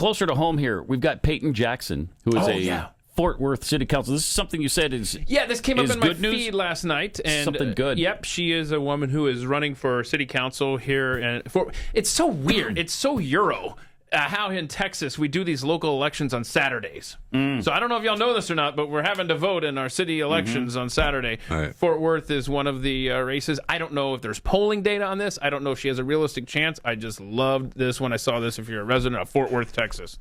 closer to home here, we've got Peyton Jackson, who is Fort Worth City Council. This is something you said is this came up in my good news? feed last night. And, something good. Yep, she is a woman who is running for city council here. And it's so weird. It's so Euro. How in Texas we do these local elections on Saturdays. So I don't know if y'all know this or not, but we're having to vote in our city elections on Saturday. Right. Fort Worth is one of the races. I don't know if there's polling data on this. I don't know if she has a realistic chance. I just loved this when I saw this if you're a resident of Fort Worth, Texas.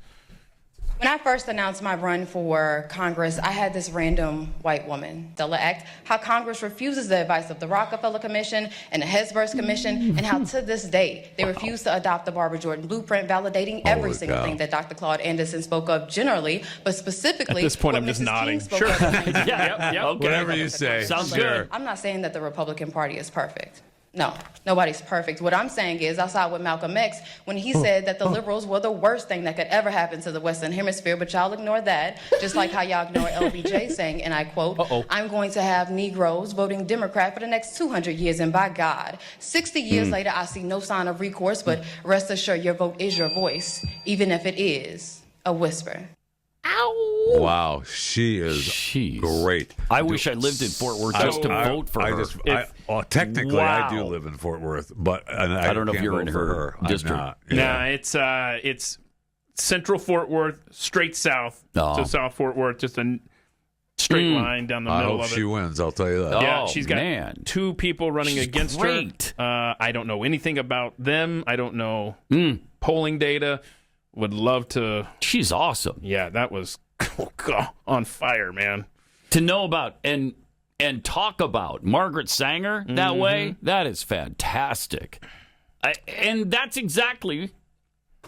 When I first announced my run for Congress, I had this random white woman, Della Act, how Congress refuses the advice of the Rockefeller Commission and the Hesburghs Commission, and how to this day they refuse to adopt the Barbara Jordan blueprint, validating every single thing that Dr. Claude Anderson spoke of generally, but specifically At this point, what I'm just Mrs. nodding. King spoke Sure. of in 1990. Yep. Okay. Whatever you say. Sounds Sure. good. I'm not saying that the Republican Party is perfect. No, nobody's perfect. What I'm saying is I saw with Malcolm X when he said that the liberals were the worst thing that could ever happen to the Western Hemisphere, but y'all ignore that, just like how y'all ignore LBJ saying, and I quote, I'm going to have Negroes voting Democrat for the next 200 years, and by God, 60 years later, I see no sign of recourse, but rest assured your vote is your voice, even if it is a whisper. Ow! Wow, she is Jeez. great. I wish I lived in Fort Worth just to vote for her. Technically, I do Wow. live in Fort Worth, but I don't know if can't you're vote in for her I'm district. not. Nah, it's central Fort Worth, straight south. Oh. So South Fort Worth, just a straight line down the I middle hope of it. she wins. I'll tell you that. Oh, Yeah, she's got man. two people running She's against great. her. I don't know anything about them. I don't know polling data. Would love to. She's awesome. Yeah, that was on fire, man. To know about and talk about Margaret Sanger that way, that is fantastic. And that's exactly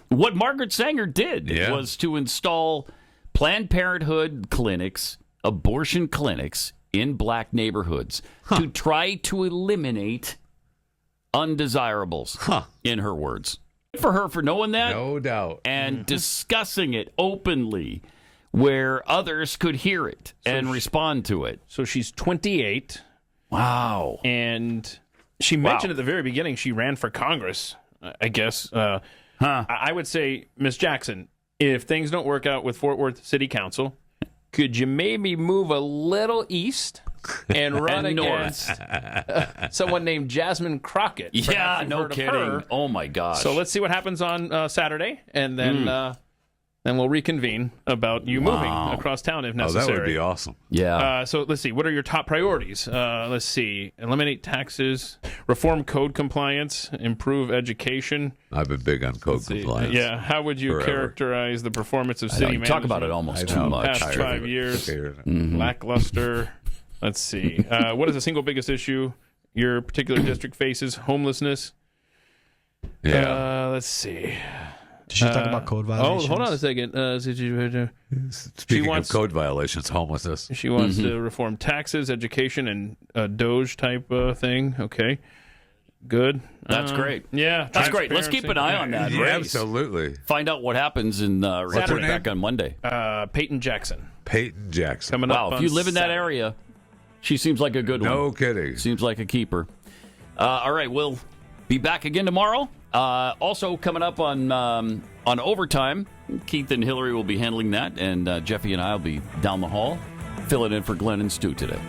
what Margaret Sanger did, was to install Planned Parenthood clinics, abortion clinics in black neighborhoods to try to eliminate undesirables, in her words. Good for her for knowing that. No doubt. And discussing it openly where others could hear it and respond to it. So she's 28. Wow. And she mentioned at the very beginning she ran for Congress, I guess. I would say, Miss Jackson, if things don't work out with Fort Worth City Council, could you maybe move a little east and run And against someone named Jasmine Crockett? Yeah, Perhaps you've no heard of kidding. her. Oh, my gosh. So let's see what happens on Saturday, and then we'll reconvene about you moving across town if Oh, necessary. that would be awesome. Yeah. So let's see. What are your top priorities? Let's see. Eliminate taxes, reform code compliance, improve education. I've been big on code compliance. Yeah. How would you Forever. characterize the performance of I know, city you management? talk about it almost I too know. much. Past 5 years. Okay. Lackluster. Let's see. What is the single biggest issue your particular district faces? Homelessness. Yeah. Let's see. Did she talk about code violations? Oh, hold on a second. Speaking wants- of code violations, homelessness. She wants to reform taxes, education, and a Doge type thing. Okay. Good. That's great. Yeah. That's great. Let's keep an eye on that Yeah, race. absolutely. Find out what happens and report her name? back on Monday. Peyton Jackson. Peyton Jackson. Coming Wow, up if on you live in that Saturday. area, she seems like a good one. No kidding. Seems like a keeper. All right, we'll be back again tomorrow. Also coming up on overtime, Keith and Hillary will be handling that, and Jeffy and I will be down the hall filling in for Glenn and Stu today.